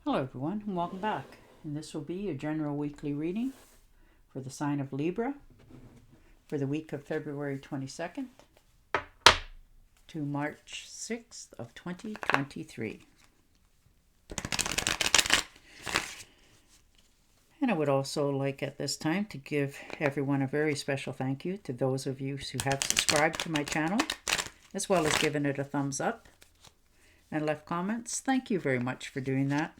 Hello everyone and welcome back. And this will be your general weekly reading for the sign of Libra for the week of February 22nd to March 6th of 2023. And I would also like at this time to give everyone a very special thank you to those of you who have subscribed to my channel, as well as given it a thumbs up and left comments. Thank you very much for doing that.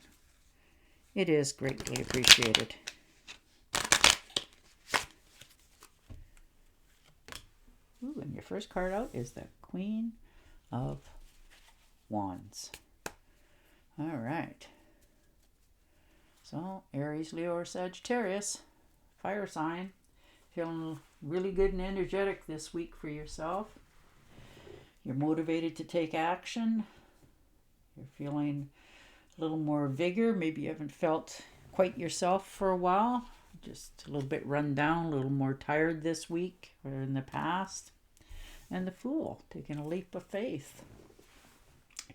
It is greatly appreciated. Ooh, and your first card out is the Queen of Wands. All right. So, Aries, Leo, or Sagittarius, fire sign. Feeling really good and energetic this week for yourself. You're motivated to take action. You're feeling a little more vigor. Maybe you haven't felt quite yourself for a while. Just a little bit run down, a little more tired this week or in the past. And the Fool, taking a leap of faith.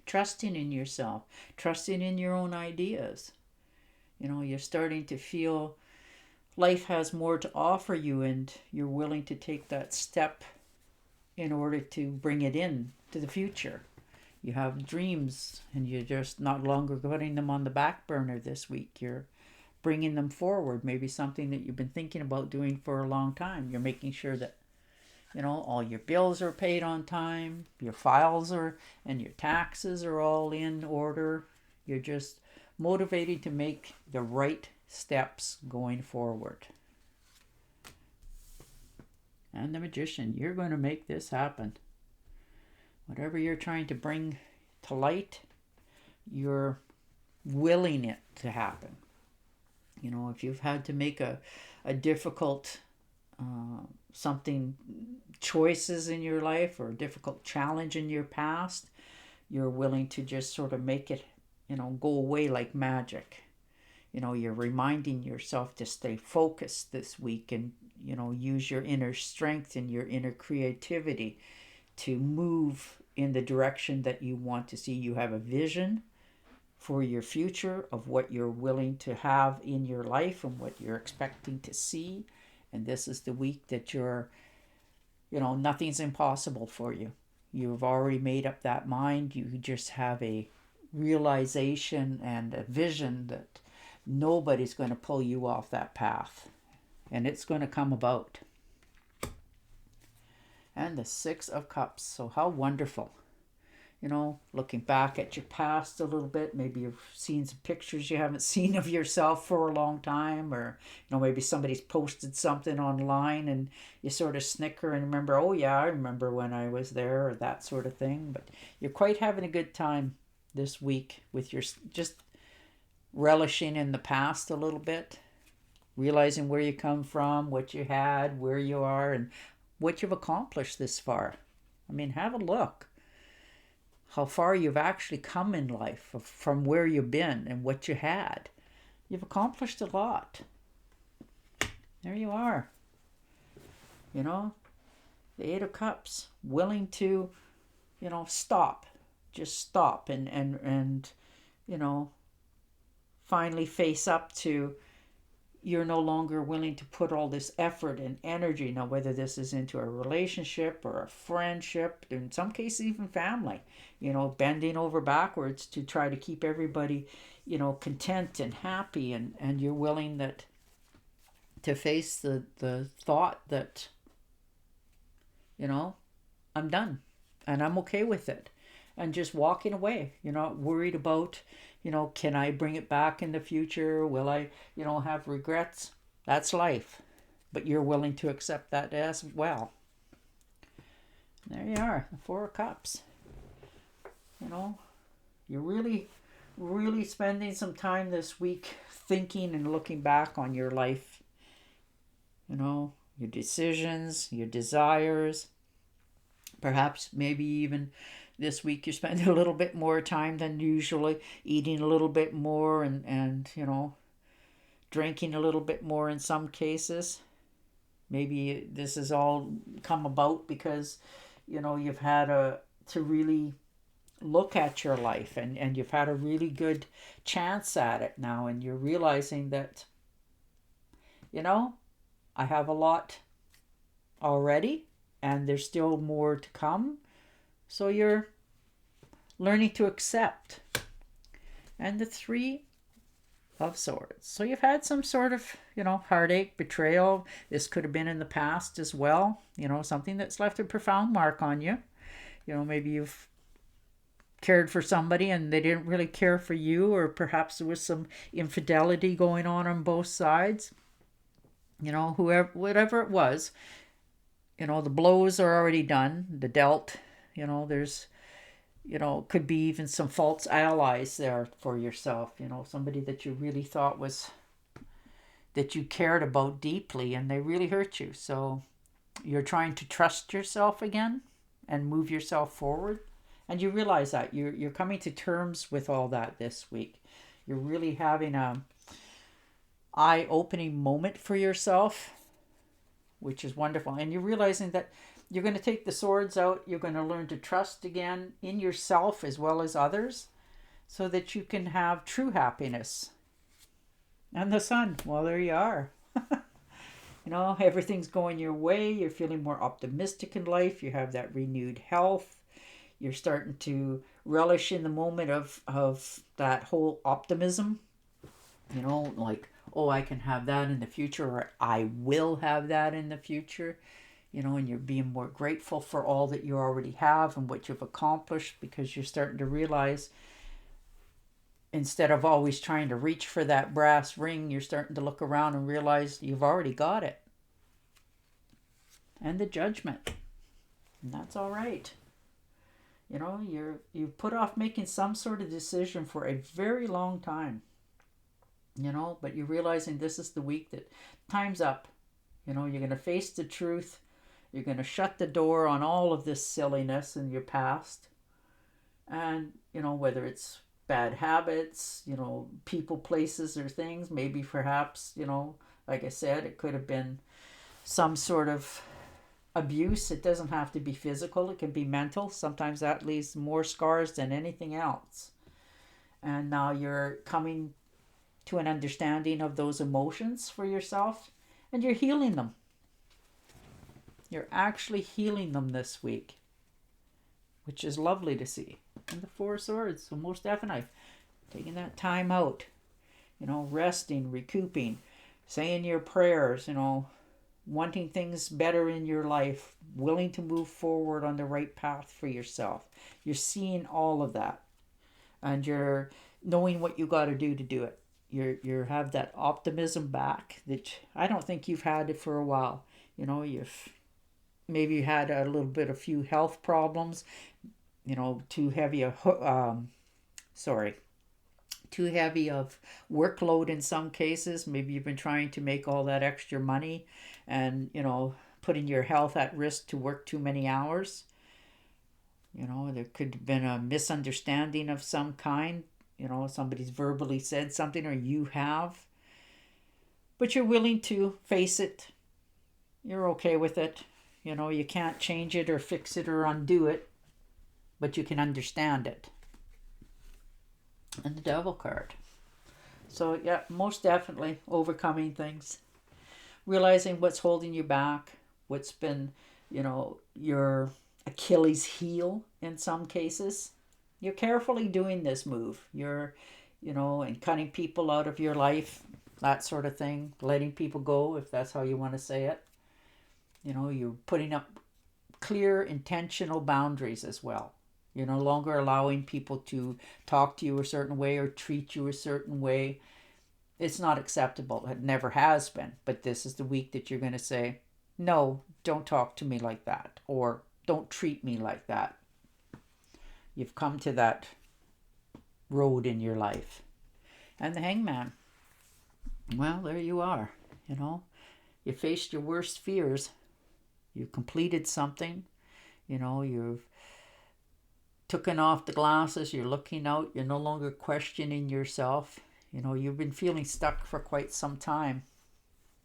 Trusting in yourself, trusting in your own ideas. You know, you're starting to feel life has more to offer you and you're willing to take that step in order to bring it in to the future. You have dreams and you're just not longer putting them on the back burner this week. You're bringing them forward. Maybe something that you've been thinking about doing for a long time. You're making sure that, you know, all your bills are paid on time, your files are, and your taxes are all in order. You're just motivated to make the right steps going forward. And the Magician, you're going to make this happen. Whatever you're trying to bring to light, you're willing it to happen. You know, if you've had to make a difficult choices in your life or a difficult challenge in your past, you're willing to just sort of make it, you know, go away like magic. You know, you're reminding yourself to stay focused this week and, you know, use your inner strength and your inner creativity to move in the direction that you want to see. You have a vision for your future of what you're willing to have in your life and what you're expecting to see. And this is the week that you're, you know, nothing's impossible for you. You've already made up that mind. You just have a realization and a vision that nobody's going to pull you off that path. And it's going to come about. And the Six of Cups. So how wonderful. You know, looking back at your past a little bit. Maybe you've seen some pictures you haven't seen of yourself for a long time. Or, you know, maybe somebody's posted something online and you sort of snicker and remember, oh yeah, I remember when I was there, or that sort of thing. But you're quite having a good time this week with your just relishing in the past a little bit. Realizing where you come from, what you had, where you are, and what you've accomplished this far. I mean, have a look. How far you've actually come in life from where you've been and what you had. You've accomplished a lot. There you are. You know, the Eight of Cups, willing to, you know, stop. Just stop and you know, finally face up to you're no longer willing to put all this effort and energy. Now, whether this is into a relationship or a friendship, in some cases even family, you know, bending over backwards to try to keep everybody, you know, content and happy. And you're willing that to face the thought that, you know, I'm done and I'm okay with it. And just walking away. You're not worried about, you know, can I bring it back in the future? Will I, you know, have regrets? That's life. But you're willing to accept that as well. There you are, the Four of Cups. You know, you're really, really spending some time this week thinking and looking back on your life. You know, your decisions, your desires. Perhaps maybe even this week you spend a little bit more time than usually, eating a little bit more and you know, drinking a little bit more in some cases. Maybe this has all come about because, you know, you've had to really look at your life, and you've had a really good chance at it now, and you're realizing that, I have a lot already and there's still more to come. So you're learning to accept. And the Three of Swords. So you've had some sort of, heartache, betrayal. This could have been in the past as well, something that's left a profound mark on you. Maybe you've cared for somebody and they didn't really care for you, or perhaps there was some infidelity going on both sides. Whatever it was, the blows are already done, the dealt. There's, could be even some false allies there for yourself. Somebody that you really thought that you cared about deeply, and they really hurt you. So you're trying to trust yourself again and move yourself forward. And you realize that you're coming to terms with all that this week. You're really having a eye-opening moment for yourself, which is wonderful. And you're realizing that you're going to take the swords out. You're going to learn to trust again in yourself as well as others, so that you can have true happiness. And the Sun, well, there you are. Everything's going your way. You're feeling more optimistic in life. You have that renewed health. You're starting to relish in the moment of that whole optimism. Like, oh, I can have that in the future, or I will have that in the future. And you're being more grateful for all that you already have and what you've accomplished, because you're starting to realize, instead of always trying to reach for that brass ring, you're starting to look around and realize you've already got it. And the Judgment. And that's all right. You've put off making some sort of decision for a very long time. But you're realizing this is the week that time's up. You're going to face the truth. You're going to shut the door on all of this silliness in your past. And, whether it's bad habits, people, places, or things, maybe perhaps, like I said, it could have been some sort of abuse. It doesn't have to be physical. It can be mental. Sometimes that leaves more scars than anything else. And now you're coming to an understanding of those emotions for yourself, and you're healing them. You're actually healing them this week, which is lovely to see. And the Four of Swords, so most definitely taking that time out, resting, recouping, saying your prayers, wanting things better in your life, willing to move forward on the right path for yourself. You're seeing all of that, and you're knowing what you got to do it. You have that optimism back that I don't think you've had it for a while. You've maybe had a little bit of few health problems, too heavy of workload in some cases. Maybe you've been trying to make all that extra money and, putting your health at risk to work too many hours. There could have been a misunderstanding of some kind. Somebody's verbally said something, or you have. But you're willing to face it. You're okay with it. You can't change it or fix it or undo it, but you can understand it. And the Devil card. So yeah, most definitely overcoming things. Realizing what's holding you back. What's been, your Achilles heel in some cases. You're carefully doing this move. You're, and cutting people out of your life, that sort of thing. Letting people go, if that's how you want to say it. You're putting up clear, intentional boundaries as well. You're no longer allowing people to talk to you a certain way or treat you a certain way. It's not acceptable. It never has been. But this is the week that you're going to say, no, don't talk to me like that. Or don't treat me like that. You've come to that road in your life. And the Hangman. Well, there you are. You faced your worst fears. You've completed something. You've taken off the glasses. You're looking out. You're no longer questioning yourself. You've been feeling stuck for quite some time.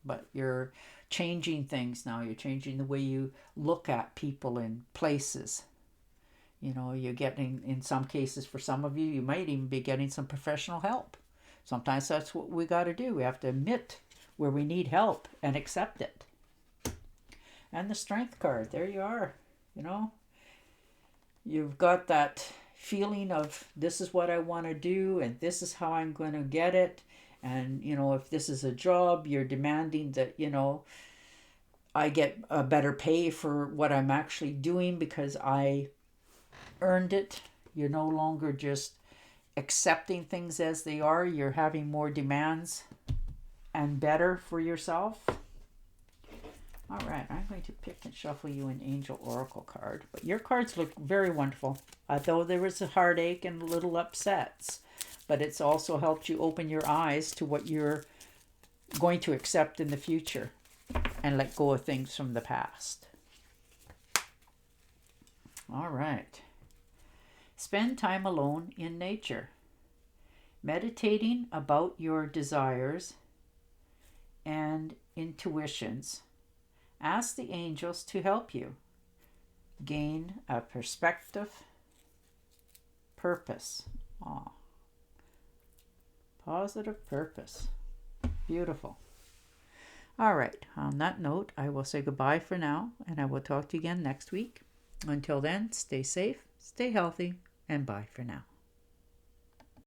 But you're changing things now. You're changing the way you look at people and places. You know, you're getting, in some cases, for some of you, you might even be getting some professional help. Sometimes that's what we got to do. We have to admit where we need help and accept it. And the Strength card, there you are. You know, you've got that feeling of, this is what I want to do and this is how I'm going to get it. And, you know, if this is a job, you're demanding that, you know, I get a better pay for what I'm actually doing because I earned it. You're no longer just accepting things as they are. You're having more demands and better for yourself. All right, I'm going to pick and shuffle you an Angel Oracle card. But your cards look very wonderful. Though there was a heartache and little upsets. But it's also helped you open your eyes to what you're going to accept in the future. And let go of things from the past. All right. Spend time alone in nature. Meditating about your desires and intuitions. Ask the angels to help you gain a perspective, purpose. Aw. Positive purpose. Beautiful. All right. On that note, I will say goodbye for now, and I will talk to you again next week. Until then, stay safe, stay healthy, and bye for now.